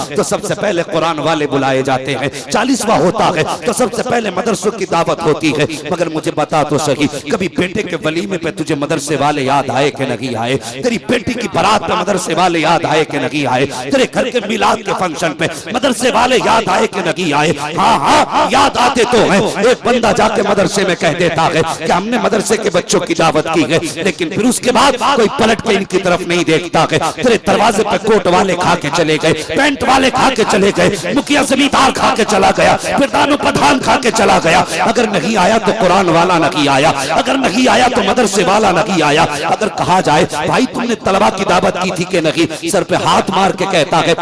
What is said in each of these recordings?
तो सबसे पहले कुरान वाले बुलाए जाते हैं। 40वां होता है तो सबसे पहले मदरसों की दावत होती है। मगर मुझे बता तो सही, कभी बेटे के वलीमे पे तुझे मदरसे वाले याद आए कि नहीं आए? तेरी बेटी की बारात पे मदरसे वाले याद आए कि नहीं आए? तेरे घर के मिलाद के फंक्शन पे मदरसे वाले याद आए कि नहीं आए? हाँ हाँ याद आते तो हैं। एक बंदा जाके मदरसे में कह देता है कि हमने मदरसे के बच्चों की दावत की है, लेकिन फिर उसके बाद कोई पलट के इनकी तरफ नहीं देखता है। तेरे दरवाजे पे कोट वाले खा के चले गए, पैंट वाले खा के चले गए, मुखिया जमींदार खा के चला गया, फिर दानो प्रधान खा के चला गया। अगर नहीं आया तो कुरान वाला नहीं आया, अगर नहीं आया तो मदरसे वाला नहीं आया। अगर कहा जाए भाई तुमने तलबा की दावत की थी कि नहीं, सर पे हाथ मार के कहता है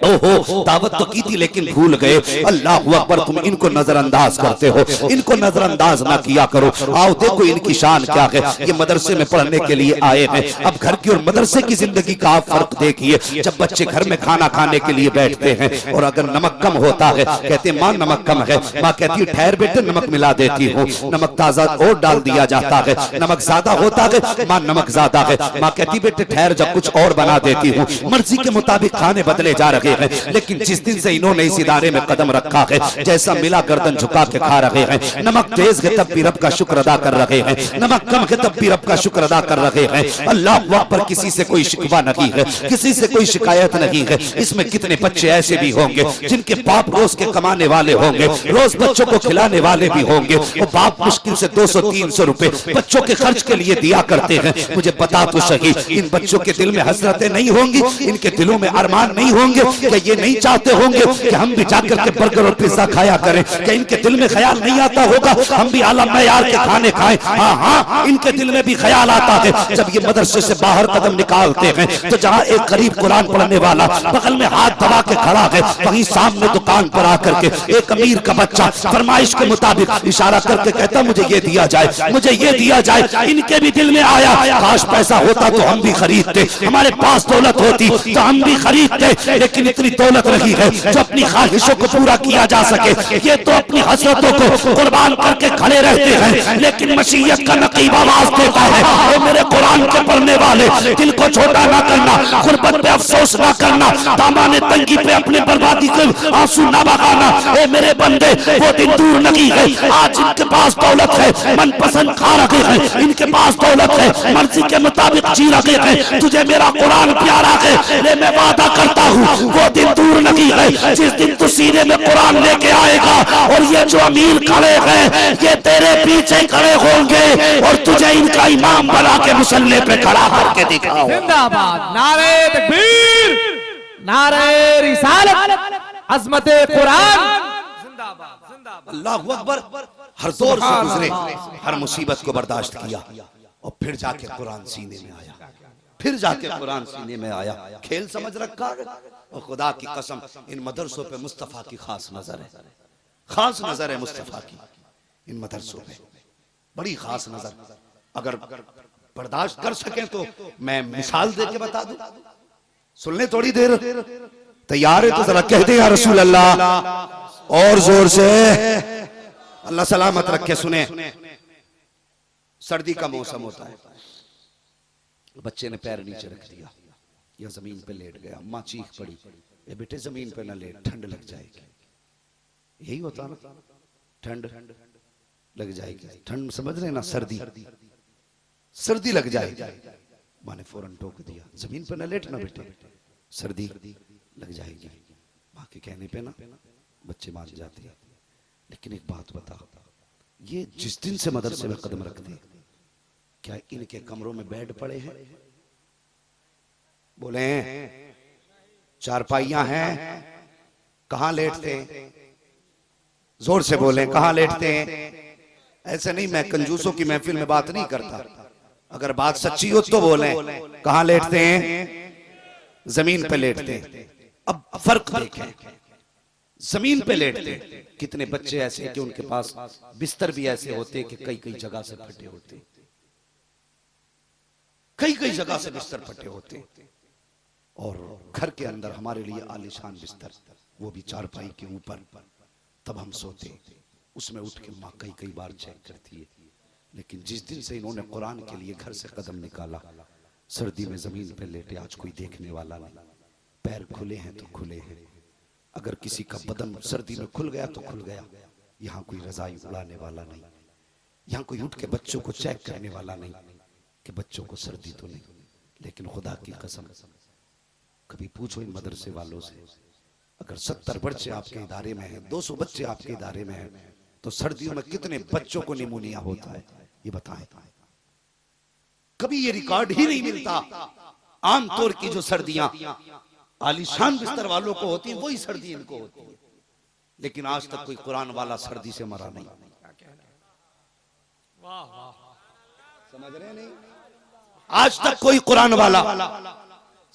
ओहो दावत तो की थी लेकिन भूल गए। अल्लाह अकबर, तुम इनको नजरअंदाज करते हो, इनको नजरअंदाज ना किया करो। आओ देखो इनकी शान क्या है। ये मदरसे में पढ़ने के लिए आए हैं। अब घर की और मदरसे की जिंदगी का आप फर्क देखिए। जब बच्चे घर में खाना खाने के लिए बैठते हैं और अगर नमक कम होता है, कहते माँ नमक कम है, माँ कहती है ठहर बेटे नमक मिला देती हूँ, नमक ताजा और डाल दिया जाता है। नमक ज्यादा होता है, माँ नमक ज्यादा है, माँ कहती बेटे ठहर जब कुछ और बना देती हूँ। मर्जी के मुताबिक खाने बदले जा रहे हैं। लेकिन जिस दिन से इन्होंने इस इदारे में कदम रखा है, जैसा मिला गर्दन झुका के खा रहे हैं। नमक तेज है तब भी रब का शुक्र अदा कर रहे हैं, नमक कम है तब भी रब का शुक्र अदा कर रहे हैं। अल्लाह पर किसी से कोई शिकवा नहीं है, किसी से कोई शिकायत नहीं है। इसमें कितने बच्चे ऐसे भी होंगे जिनके बाप रोज के कमाने वाले होंगे, रोज बच्चों को खिलाने वाले भी होंगे। वो बाप मुश्किल से 200-300 रुपए बच्चों के खर्च के लिए दिया करते हैं। मुझे बता तो सही, इन बच्चों के दिल में हसरतें नहीं होंगी, इनके दिलों में अरमान नहीं होंगे कि ये नहीं चाहते होंगे कि हम भी जाकर के बर्गर और पिज्जा खाया करें? कि इनके दिल में ख्याल नहीं आता होगा हम भी आला मयार के खाने खाएं? हाँ हाँ इनके दिल में भी ख्याल आता है। जब ये मदरसे से बाहर कदम निकालते हैं तो जहाँ एक गरीब कुरान पढ़ने वाला बगल में हाथ दबा के खड़ा है, वहीं सामने दुकान पर आकर के एक अमीर का बच्चा फरमाइश के मुताबिक इशारा करके कहता मुझे ये दिया जाए, मुझे ये दिया जाए। इनके भी दिल में आया काश पैसा होता तो हम भी खरीदते, हमारे पास दौलत होती तो हम भी खरीदते। लेकिन इतनी दौलत नहीं है जो अपनी ख्वाहिशों को पूरा किया जा सके। ये तो अपनी हसरतों को कुर्बान करके खड़े रहते हैं। लेकिन मशीयत का नकीब आवाज देता है ओ मेरे कुरान के पढ़ने वाले, दिल को छोटा ना करना, गुर्बत पे अफसोस ना करना, दामाने तंगी पे अपने बर्बादी के आंसू ना बहाना। ए मेरे बंदे वो दिन दूर नहीं है। आज इनके पास दौलत है, मनपसंद खा रहे हैं, इनके पास दौलत है, मर्जी के मुताबिक जी रहे हैं। तुझे मेरा कुरान प्यारा है, ले मैं वादा करता हूँ वो दिन दूर नहीं है जिस दिन तू सीने में कुरान लेके आएगा और ये जो अमीर खड़े हैं ये तेरे पीछे खड़े होंगे और तुझे इनका इमाम बना के मुसल्ले पे खड़ा करके दिखाओ। जिंदाबाद, नारे तकबीर, नारे रिसालत, अज़मत कुरान जिंदाबाद, जिंदाबाद। अल्लाहु अकबर। हर दौर से गुजरे, हर मुसीबत को बर्दाश्त किया और फिर जाके कुरान सीने में आया, फिर जाके कुरान सीने में आया। खेल समझ रखा है और खुदा की कसम इन मदरसों पे मुस्तफा की खास नजर है, खास नजर है मुस्तफा की इन मदरसों पे, बड़ी खास नजर। अगर बर्दाश्त कर सके तो मैं मिसाल दे के बता दूं, सुनने थोड़ी देर तैयार है तो जरा कह दे या रसूल अल्लाह और जोर से। अल्लाह सलामत रखे। सुने, सर्दी का मौसम होता है, बच्चे ने पैर नीचे रख दिया या जमीन पे लेट गया, माँ चीख पड़ी ये बेटे जमीन पे ना लेट ठंड लग जाएगी। यही होता ना, ठंड लग जाएगी, ठंड समझ रहे ना, सर्दी सर्दी लग जाएगी। माँ ने फौरन टोक दिया जमीन पे ना लेटना बेटे, सर्दी लग जाएगी। माँ के कहने पे ना बच्चे मान जाते हैं। लेकिन एक बात बता, ये जिस दिन से मदरसे में कदम रखते हैं क्या इनके कमरों में बेड पड़े हैं? बोले चारपाइयां हैं, कहां लेटते हैं? जोर से बोले कहां लेटते हैं? ऐसे नहीं, मैं कंजूसों की महफिल में बात नहीं करता, अगर बात सच्ची हो तो बोले कहां लेटते हैं? जमीन पे लेटते हैं। अब फर्क देखें, जमीन पे लेटते हैं। कितने बच्चे ऐसे हैं कि उनके पास बिस्तर भी ऐसे होते हैं कि कई कई जगह से फटे होते हैं, कई कई जगह से बिस्तर फटे होते हैं। और घर के अंदर हमारे लिए आलीशान बिस्तर, वो भी चारपाई के ऊपर, तब हम सोते, उसमें उठ के माँ कई कई बार चेक करती है। लेकिन जिस दिन से इन्होंने कुरान के लिए घर से कदम निकाला, सर्दी में जमीन पे लेटे, आज कोई देखने वाला नहीं, पैर खुले हैं तो खुले हैं, अगर किसी का बदन सर्दी में खुल गया तो खुल गया, यहाँ कोई रजाई उड़ाने वाला नहीं, यहाँ कोई उठ के बच्चों को चेक करने वाला नहीं कि बच्चों को सर्दी तो नहीं। लेकिन खुदा की कसम, कभी पूछो इन मदरसे वालों से, अगर 70 बच्चे आपके इदारे में हैं, 200 बच्चे आपके इदारे में हैं, तो सर्दियों में कितने बच्चों को निमोनिया होता है, ये बताएं। कभी ये रिकॉर्ड ही नहीं मिलता। आमतौर की जो सर्दियां आलीशान बिस्तर वालों को होती है, वही सर्दी इनको होती है। लेकिन आज तक कोई कुरान वाला सर्दी से मरा नहीं। समझ रहे नहीं? आज तक कोई कुरान वाला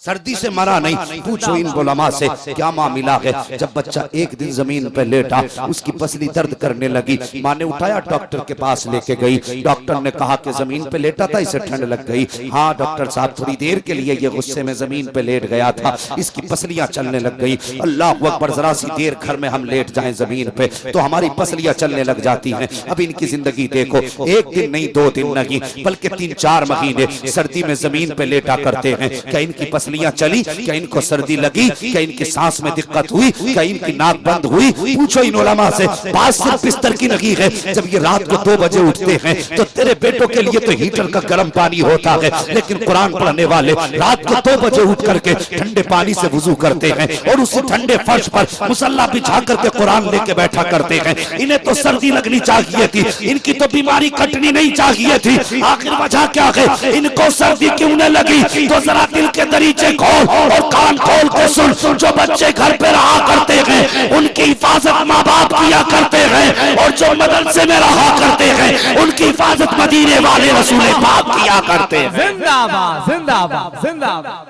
सर्दी से मरा नहीं। पूछो इन उलमा से क्या मामला है। जब बच्चा एक दिन जमीन पर लेटा, उसकी पसली दर्द करने लगी, माँ ने उठाया डॉक्टर के पास लेके गई। डॉक्टर ने कहा कि जमीन पे लेटा था, इसे ठंड लग गई। हाँ डॉक्टर साहब, थोड़ी देर के लिए ये गुस्से में जमीन पे लेट गया था, इसकी पसलियां चलने लग गई। अल्लाह अकबर, जरा सी देर घर में हम लेट जाएं जमीन पे तो हमारी पसलियां चलने लग जाती हैं। अब इनकी जिंदगी देखो, एक दिन नहीं, 2 दिन नहीं, बल्कि 3-4 महीने सर्दी में जमीन पे लेटा करते हैं। क्या इनकी पसलियां चली? क्या इनको सर्दी लगी? क्या इनकी सांस में दिक्कत हुई? क्या इनकी नाक बंद हुई? पूछो इन उलमा से। बात सिर्फ बिस्तर की नहीं है। जब ये रात को 2 बजे उठते हैं तो तेरे बेटों के लिए तो हीटर का गर्म पानी होता है, लेकिन कुरान पढ़ने वाले रात को 2 बजे उठ करके ठंडे पानी से वुजू करते हैं और उसी ठंडे फर्श पर मुसल्ला बिछा करके कुरान लेके बैठा करते हैं। इन्हें तो सर्दी लगनी चाहिए थी, इनकी तो बीमारी कटनी नहीं चाहिए थी। आखिर वजह क्या है? इनको सर्दी क्यों न लगी? तो जरा दिल के दरीचे खोल और कान खोल के सुन। जो बच्चे घर पे रहा करते हैं उनकी हिफाजत माँ बाप किया करते हैं, और जो मदरसे में रहा करते हैं उनकी हिफाजत मदीने वाले रसूल पाक किया करते हैं। जिंदाबाद जिंदाबाद जिंदाबाद।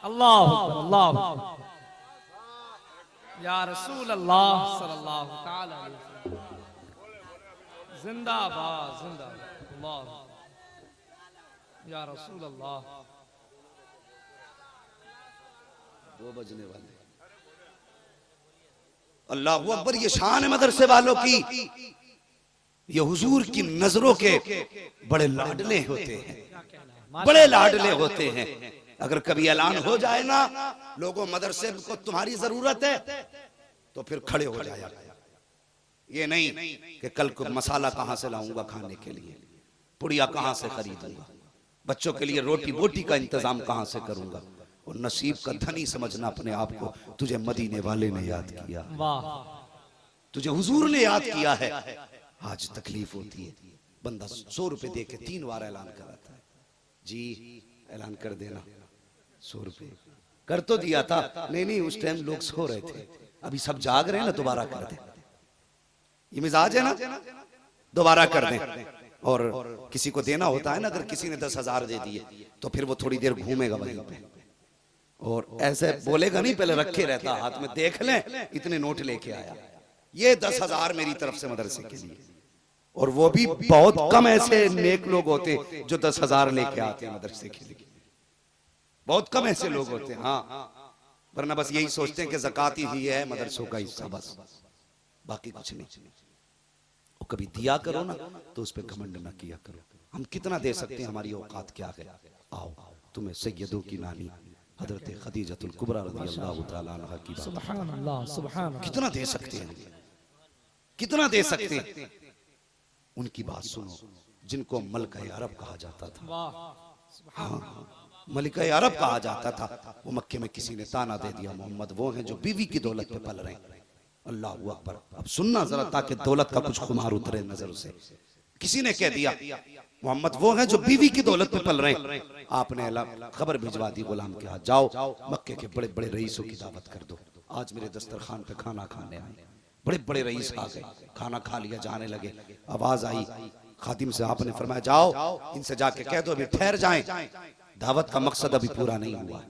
अल्लाह अल्लाह या रसूल अल्लाह सल्लल्लाहु तआला अलैहि वसल्लम। जिंदाबाद जिंदाबाद। अल्लाह या रसूल अल्लाह। 2 बजने वाले। अल्लाहू अकबर, ये शान है मदरसे वालों की। ये हुजूर की नजरों के बड़े लाडले होते हैं, बड़े लाडले होते हैं। अगर कभी ऐलान हो जाए ना, लोगों मदरसे को तुम्हारी जरूरत है, तो फिर खड़े हो जाया। ये नहीं कि कल को मसाला कहां से लाऊंगा खाने के लिए, पुड़िया कहां से खरीदूंगा, बच्चों के लिए रोटी बोटी का इंतजाम कहां से करूंगा। और नसीब का धनी समझना अपने आप को। तुझे मदीने वाले ने याद किया, तुझे हुजूर ने याद किया है। आज तकलीफ होती है, बंदा 100 रुपए दे के 3 बार ऐलान कराता है, जी ऐलान कर देना 100 रुपए कर तो दिया था। नहीं उस टाइम लोग सो रहे थे, अभी सब जाग रहे हैं ना, दोबारा कर दे। ये मिजाज है ना, दोबारा कर दें। और किसी को देना होता है ना, अगर किसी ने 10,000 दे दिए तो फिर वो थोड़ी देर घूमेगा वहीं पे, और ऐसे बोलेगा नहीं, पहले रखे रहता हाथ में, देख लें इतने नोट लेके आया, ये 10,000 मेरी तरफ से मदरसे के लिए। और वो भी बहुत कम ऐसे नेक लोग होते जो 10,000 लेके आते हैं मदरसे के लिए, बहुत कम ऐसे लोग होते हैं। हाँ, वरना बस यही सोचते हैं कि ज़कात ही है मदरसों का हिस्सा, बस बाकी कुछ नहीं। और कभी दिया करो ना तो उस पर घमंड ना किया करो। हम कितना दे सकते हैं, हमारी औकात क्या है। आओ तुम्हें सैयदों की नानी हजरत खदीजतुल कुबरा रज़ियल्लाहु तआला अन्हा की बात, सुभान अल्लाह सुभान अल्लाह। कितना दे सकते हैं, कितना दे सकते हैं। उनकी बात सुनो, जिनको मलका अरब कहा जाता था। हाँ, मलिका अरब कहा जाता था। वो मक्के में किसी ने ताना दे दिया, मोहम्मद वो हैं जो बीवी की दौलत पे पल रहे हैं। अल्लाह अकबर। अब सुनना जरा, ताकि दौलत का कुछ खुमार उतरे नजर से। किसी ने कह दिया मोहम्मद वो हैं जो बीवी की दौलत पे पल रहे हैं। आपने खबर भिजवा दी गुलाम के हाथ, जाओ मक्के के बड़े बड़े रईसों की दावत कर दो, आज मेरे दस्तरखान पे खाना खाने आए। बड़े बड़े रईस आ गए, खाना खा लिया, जाने लगे। आवाज आई खादिम से, आपने फरमाया जाओ इनसे जाके कह दो अभी ठहर जाएं, दावत का मकसद अभी पूरा नहीं हुआ।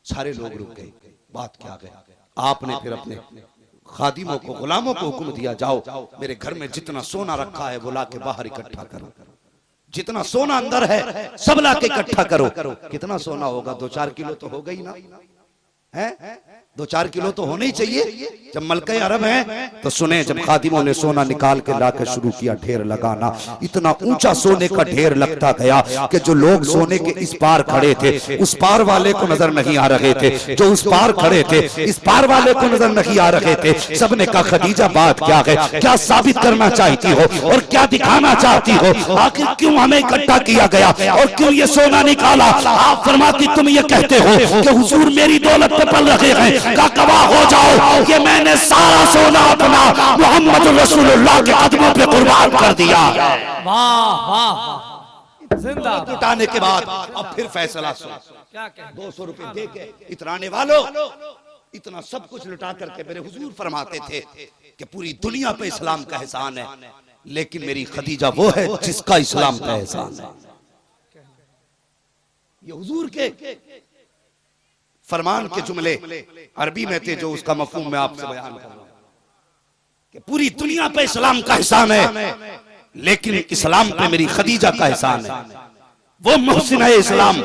सारे लोग रुक गए। बात क्या गए, आपने फिर अपने खादिमों को, गुलामों को हुक्म दिया, जाओ मेरे घर में जितना सोना रखा है वो ला के बाहर इकट्ठा करो, जितना सोना अंदर है सब ला के इकट्ठा करो। कितना सोना होगा, 2-4 किलो तो होगा ही ना, है 2-4 किलो तो होने ही चाहिए। जब मलके अरब हैं तो सुने, जब खादिमों ने सोना निकाल के लाकर शुरू किया ढेर लगाना, इतना ऊंचा सोने का ढेर लगता गया कि जो लोग सोने के इस पार खड़े थे उस पार वाले को नजर नहीं आ रहे थे, जो उस पार खड़े थे इस पार वाले को नजर नहीं आ रहे थे। सबने कहा खदीजा बात क्या है, क्या साबित करना चाहती हो और क्या दिखाना चाहती हो, आखिर क्यों हमें इकट्ठा किया गया और क्यों ये सोना निकाला? आप फरमाती तुम ये कहते हो कि हुजूर मेरी दौलत पे पल रहे हैं, का गवाह हो जाओ कि मैंने सारा सोना अपना मोहम्मद रसूलुल्लाह के कदमों पे कुर्बान कर दिया। वाह वाह वाह, जिंदाबाद। उठाने के बाद अब फिर फैसला सुन, क्या कहें? 200 रुपए दे के इतराने वालों, इतना सब कुछ लुटा करके मेरे हुजूर फरमाते थे कि पूरी दुनिया पे इस्लाम का एहसान है, लेकिन मेरी खदीजा वो है जिसका इस्लाम का एहसान है। ये हुजूर के फरमान के जुमले अरबी में थे, जो उसका मफहूम मैं आपसे बयान कर रहा हूं कि पूरी दुनिया पे इस्लाम का एहसान है, लेकिन इस्लाम पे मेरी खदीजा का एहसान है। वो मुहसिन है इस्लाम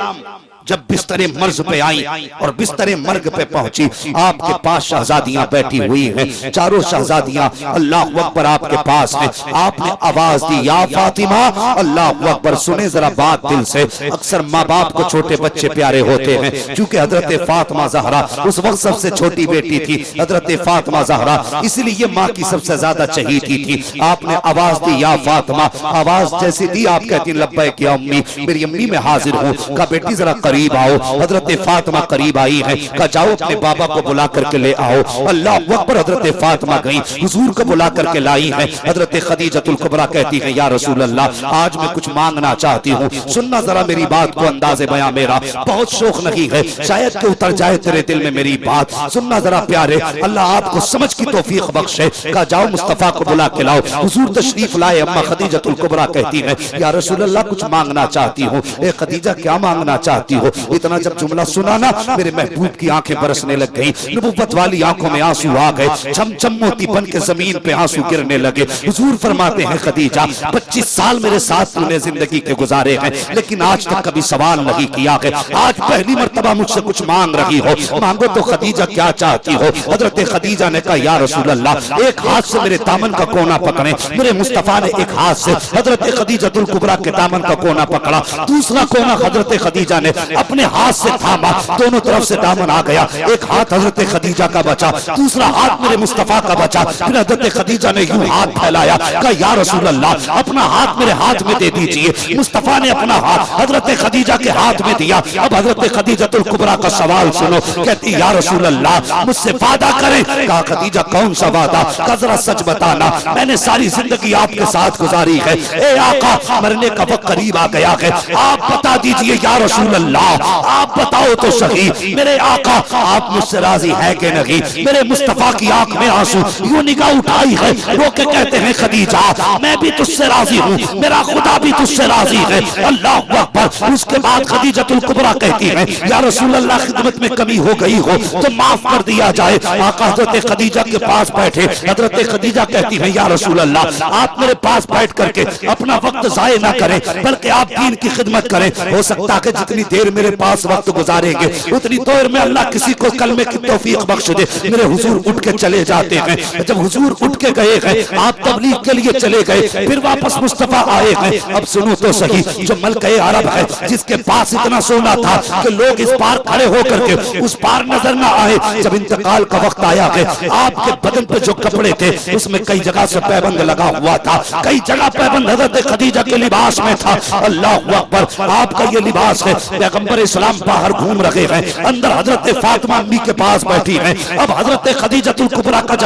जब बिस्तरे मर्ज पे आई और बिस्तरे मर्ग पे पहुंची, आपके पास शहजादियां बैठी हुई हैं, चारों शहजादियां अल्लाह अकबर आपके पास हैं। आपने आवाज दी या फातिमा, अल्लाह अकबर। सुने जरा बात दिल से, अक्सर माँ बाप को छोटे बच्चे प्यारे होते हैं, क्योंकि हजरत फातिमा ज़हरा उस वक्त सबसे छोटी बेटी थी, हजरत फातिमा ज़हरा, इसलिए ये माँ की सबसे ज्यादा चहीती थी। आपने आवाज दी या फातिमा, आवाज जैसे दी आप कहती लब्बैक या अम्मी, मेरी अम्मी मैं हाजिर हूँ। कहा बेटी जरा करीब आओ। हजरत फातिमा करीब आई है, कहा जाओ अपने बाबा को बुला करके ले आओ। अल्लाह अकबर। हजरत फातिमा गई, हुजूर को बुला करके लाई है। हजरत खदीजतुल कुबरा कहती है या रसूल अल्लाह, आज मैं कुछ मांगना चाहती हूँ, सुनना जरा मेरी बात को, अंदाज़े बयां मेरा बहुत शौक नहीं है, शायद कि उतर जाए तेरे दिल में मेरी बात, सुनना जरा प्यारे, अल्लाह आपको समझ की तौफीक बख्शे। कहा जाओ मुस्तफा को बुला के लाओ। हुजूर तशरीफ लाए। अम्मा खदीजतुल कुबरा कहती है या रसूल अल्लाह कुछ मांगना चाहती हूँ। ए खदीजा क्या मांगना चाहती हो? इतना जब जुमला सुना ना, मेरे महबूब की आंखें बरसने लग गई, नबुव्वत वाली आंखों में आंसू आ गए, छमछम मोती बन के जमीन पे आंसू गिरने लगे। हुजूर फरमाते हैं खदीजा 25 साल मेरे साथ तूने जिंदगी के गुजारे हैं, लेकिन आज तक कभी सवाल नहीं किया है, आज पहली मर्तबा मुझसे कुछ मांग रही हो, मांगो तो खदीजा क्या चाहती हो? हजरत खदीजा ने कहा या रसूल अल्लाह, एक हाथ से मेरे दामन का कोना पकड़े। मेरे मुस्तफा ने एक हाथ से हजरत खदीजतुल कुबरा के दामन का कोना पकड़ा, दूसरा कोना हजरत खदीजा ने अपने हाथ से थामा, दोनों तरफ से दामन आ गया। एक हाथ हजरत खदीजा का बचा, दूसरा हाथ मेरे मुस्तफा का बचा। फिर हजरत खदीजा ने यूं हाथ फैलाया, कहा या रसूल अल्लाह अपना हाथ मेरे हाथ में दे दीजिए। मुस्तफा ने अपना हाथ हजरत खदीजा के हाथ में दिया। अब हजरत खदीजतुल कुबरा का सवाल सुनो, कहती या रसूल अल्लाह मुझसे वादा करें। कहा खदीजा कौन सा वादा? का जरा सच बताना, मैंने सारी जिंदगी आपके साथ गुजारी है, ए आका मरने का वक्त करीब आ गया है, आप बता दीजिए या रसूल अल्लाह, आप बताओ तो सही मेरे आका आप मुझसे राजी है कि नहीं? मेरे मुस्तफा की आंख में आंसू, यूं निगाह उठाई है, वो के कहते हैं खदीजा मैं भी तुझसे राजी हूँ, मेरा खुदा भी तुझसे राजी है। अल्लाह अकबर। उसके बाद खदीजतुल कुबरा कहती है या रसूल अल्लाह खिदमत में कमी हो गई हो तो माफ कर दिया जाए। आका हजरत खदीजा के पास बैठे, हजरत खदीजा कहती है या रसूल अल्लाह आप मेरे पास बैठ करके अपना वक्त जाये ना करें, बल्कि आप दीन की खिदमत करें। हो सकता है जितनी देर मेरे पास वक्त गुजारेंगे उतनी देर में अल्लाह किसी को कलमे की तौफीक बख्श दे। मेरे हुजूर उठ के चले जाते हैं। जब हुजूर उठ के गए हैं, आप तबलीग के लिए चले गए, फिर वापस मुस्तफा आए हैं। अब सुनो तो सही, जो मलके अरब है जिसके पास इतना सोना था कि लोग इस पार खड़े होकर के उस पार नजर ना आए, जब इंतकाल का वक्त आया है, आपके बदन पे जो कपड़े थे उसमें कई जगह से पैबंद लगा हुआ था, कई जगह पैबंद हजरत खदीजा के लिबास में था। अल्लाह अकबर। आपका ये लिबास है, पैगंबर इस्लाम बाहर घूम रहे हैं, अंदर हजरत फातिमा अम्मी के पास बैठी हैं। अब हजरत खदीजतुल कुबरा का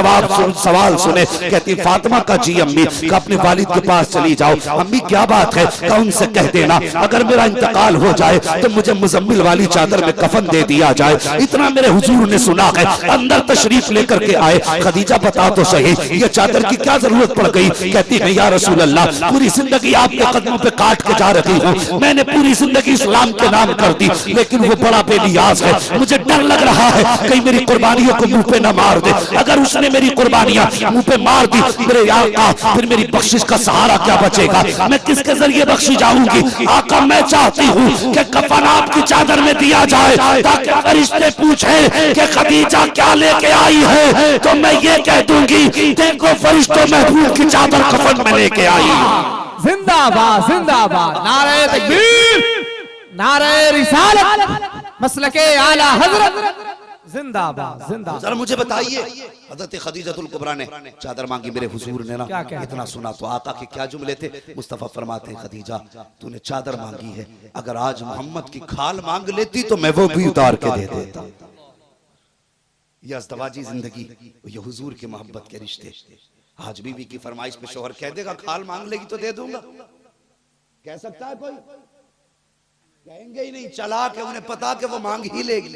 सवाल सुने, कहती फातिमा का जी अम्मी का अपने वालिद के पास चली जाओ। अम्मी क्या बात है? का उनसे कह देना अगर मेरा इंतकाल हो जाए तो मुझे मुजम्मिल वाली चादर में कफन दे दिया जाए। इतना मेरे हुजूर ने सुना है, अंदर तशरीफ लेकर के आए। खदीजा बता तो सही ये चादर की क्या जरूरत पड़ गई? कहती है या रसूल अल्लाह पूरी जिंदगी आपके कदमों पे काट के जा रही हूँ, मैंने पूरी जिंदगी इस्लाम के नाम कर दी, लेकिन वो बड़ा बेनियाज है। मुझे डर लग रहा है कहीं मेरी कुर्बानियों को मुंह पे न मार दे। अगर उसने मेरी कुर्बानियां मुंह पे मार दी मेरे आका, फिर मेरी बख्शिश का सहारा क्या बचेगा? मैं किसके जरिए बख्शी जाऊंगी? आका मैं चाहती हूँ कि कफन आपकी चादर में दिया जाए, ताकि फरिश्ते पूछे कि खदीजा क्या लेके आई है, तो मैं ये कह दूंगी देखो फरिश्तों महबूब की चादर कफन में लेके आई। जिंदाबाद जिंदाबाद, नारे तकबीर, नारे रिसालत, मसलके आला हजरत, जिंदाबाद जिंदाबाद। जरा मुझे बताइए, हजरत खदीजतुल कुबरा ने चादर मांगी, मेरे हुजूर ने ना इतना सुना तो आका के क्या जुमले थे? मुस्तफा फरमाते हैं खदीजा तूने चादर मांगी है, अगर आज मोहम्मद की खाल मांग लेती तो मैं वो भी उतार के दे देता। ये अज़दवाजी जिंदगी, ये हुजूर के मोहब्बत के रिश्ते। आज बीवी की फरमाइश पे शोहर कह देगा खाल मांग लेगी तो दे दूंगा, कह सकता है कोई? कहेंगे ही नहीं, चला के उन्हें पता कि वो मांग ही लेगी।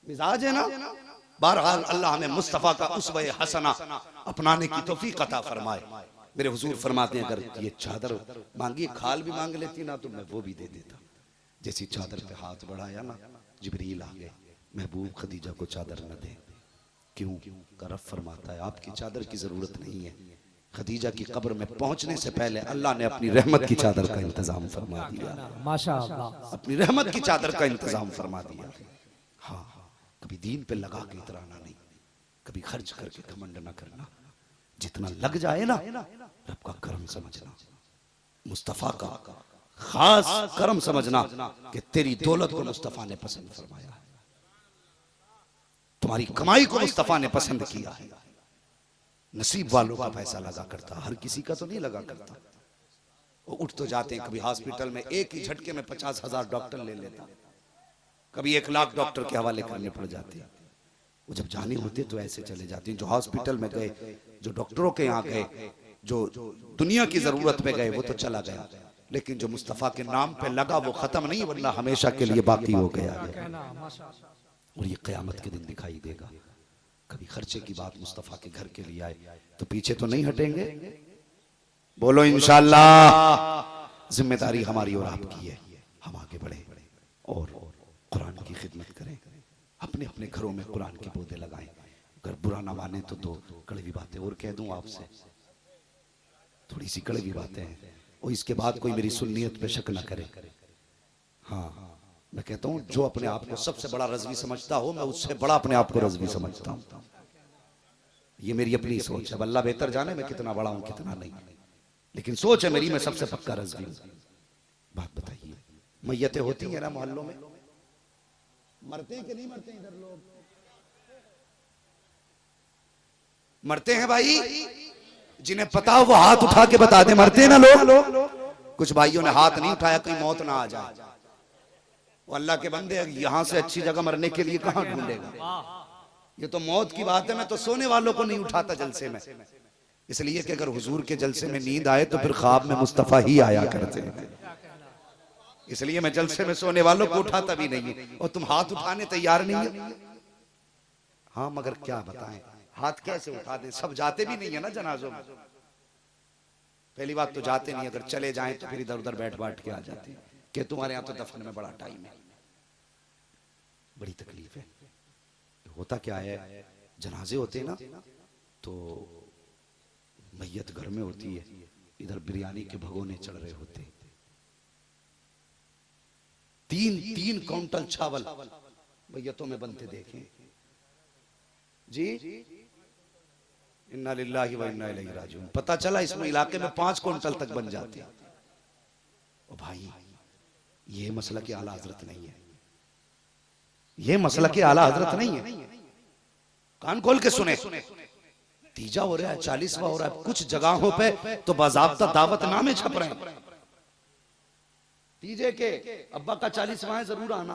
मिजाज है ना। बहरहाल अल्लाह हमें मुस्तफा का उसवा हसना अपनाने की तौफीक अता फरमाए। मेरे हुजूर फरमाते हैं अगर ये चादर मांगी, खाल भी मांग लेती ना तो मैं वो भी दे देता। जैसी चादर पे हाथ बढ़ाया ना, जिब्रील आ गए, महबूब खदीजा को चादर न दे। क्यों? रब फरमाता है आपकी चादर की जरूरत नहीं है। खदीजा की कब्र में पहुंचने से पहले अल्लाह ने अपनी रहमत की चादर का इंतजाम फरमा दिया। माशाअल्लाह, अपनी रहमत की चादर का इंतजाम फरमा दिया। हाँ, कभी दीन पे लगा के इतराना नहीं, कभी खर्च करके घमंड ना करना। जितना लग जाए ना रब का करम समझना, मुस्तफा का खास करम समझना कि तेरी दौलत को मुस्तफा ने पसंद फरमाया है, तुम्हारी कमाई को मुस्तफा ने पसंद किया है। नसीब वालों का पैसा लगा करता, हर किसी का तो नहीं लगा करता। वो उठ तो जाते हैं, कभी हॉस्पिटल में एक ही झटके में 50,000 डॉक्टर ले लेता, कभी 1 लाख डॉक्टर के हवाले करने पड़ जाते हैं। वो जब जाने होते तो ऐसे चले जाते हैं। जो हॉस्पिटल में गए, जो डॉक्टरों के यहाँ गए, जो दुनिया की जरूरत पे गए, वो तो चला गया, लेकिन जो मुस्तफा के नाम पे लगा वो खत्म नहीं, वरना हमेशा के लिए बाकी हो गया। और ये क़यामत के दिन दिखाई देगा। कभी खर्चे की बात मुस्तफा के घर के लिए आए तो पीछे तो नहीं हटेंगे। बोलो इंशाअल्लाह। जिम्मेदारी हमारी और आपकी है, हम आगे बढ़े और कुरान की खिदमत करें, अपने अपने घरों में कुरान के पौधे लगाएं। अगर बुरा ना माने तो 2 कड़वी बातें और कह दूं आपसे, थोड़ी सी कड़वी बातें हैं, और इसके बाद कोई मेरी सुन्नियत पे शक ना करे। हाँ, मैं कहता हूं जो अपने आप को सबसे बड़ा रज़वी समझता हो, मैं उससे बड़ा अपने आप को रज़वी समझता हूं। ये मेरी अपनी सोच है, अल्लाह बेहतर जाने मैं कितना बड़ा हूं कितना नहीं, लेकिन सोच है मेरी, मैं सबसे पक्का रज़वी हूं। बात बताइए, मैयतें होती है ना मोहल्लों में, मरते हैं कि नहीं मरते? इधर लोग मरते हैं भाई, जिन्हें पता हो वो हाथ उठा के बता दे, मरते हैं ना लोग। कुछ भाइयों ने हाथ नहीं उठाया, कोई मौत ना आ जाए। वो अल्लाह के बंदे, यहां से अच्छी जगह मरने के लिए कहां ढूंढेगा? ये तो मौत की बात है। मैं तो सोने वालों को नहीं उठाता जलसे में, इसलिए कि अगर हुजूर के जलसे में नींद आए तो फिर ख्वाब में मुस्तफा ही आया करते हैं, इसलिए मैं जलसे में सोने वालों को उठाता भी नहीं है। और तुम हाथ उठाने तैयार नहीं है। हाँ, मगर क्या बताएं, हाथ कैसे उठा दें? सब जाते भी नहीं है ना जनाजों में। पहली बात तो जाते नहीं, अगर चले जाएं तो फिर इधर उधर बैठ बाट के आ जाते हैं कि तुम्हारे यहाँ तो दफन में बड़ा टाइम है। बड़ी तकलीफ है। होता क्या है, जनाजे होते हैं ना तो मैयत घर में होती है, इधर बिरयानी के भगोने चढ़ रहे होते हैं, 3 क्विंटल चावल मैयतों में बनते देखे जी। इन्ना लिल्लाहि व इन्ना इलैहि राजिऊन। पता चला इसमें इलाके में 5 क्विंटल तक बन जाते हैं। ओ भाई, ये मसला की आला हजरत नहीं है, ये मसला की आला हजरत नहीं है। कान खोल के सुने, तीजा हो रहा है, 40वां हो रहा है, कुछ जगहों पे तो बाज़ाब्ता दावतनामे छप रहे हैं तीजे के, अब्बा का 40वां है, जरूर आना।